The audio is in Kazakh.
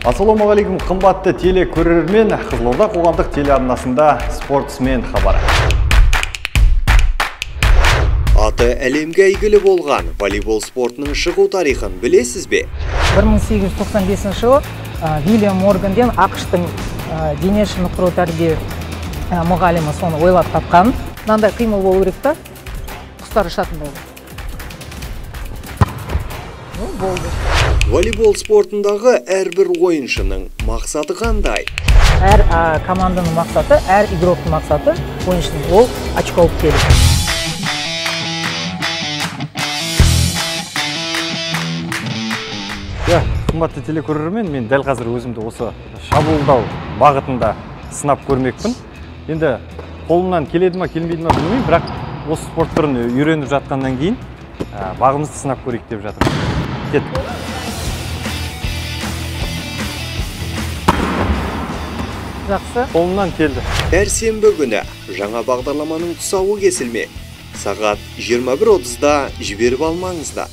Ассалаумағалейкум, қымбатты телекөрермен, Қызылорда қоғамдық телеарнасында спортсмен хабары. Аты әлемге әйгілі болған волейбол спортының шығу тарихын білесіз бе? 1895 жылы Вильям Морганден ақштың дене шынықтыру тәрбие мұғалімі соны ойлап тапқан. Мынандай қимыл болу керек та, құстар ұшатын болды. Болды. Волейбол спортындағы әрбір ойыншының мақсаты қандай? Әр команданың мақсаты, әр игроктың мақсаты ойыншының ол очко алып келу. Қымбатты телекөрермен, мен дәл қазір өзімді осы шабуылдау бағытында сынап көрмекпін. Енді қолымнан келеді ма, келмейді ма білмеймін, бірақ осы спорт түрін үйреніп жатқаннан кейін бағымызды сынап көрейік деп жатырмын. Кеттік. Жақсы. Қолымнан келді. Әрсенбі күні жаңа бағдарламаның тұсауы кесілмек. Сағат 21:30-да жіберіп алмаңыздар.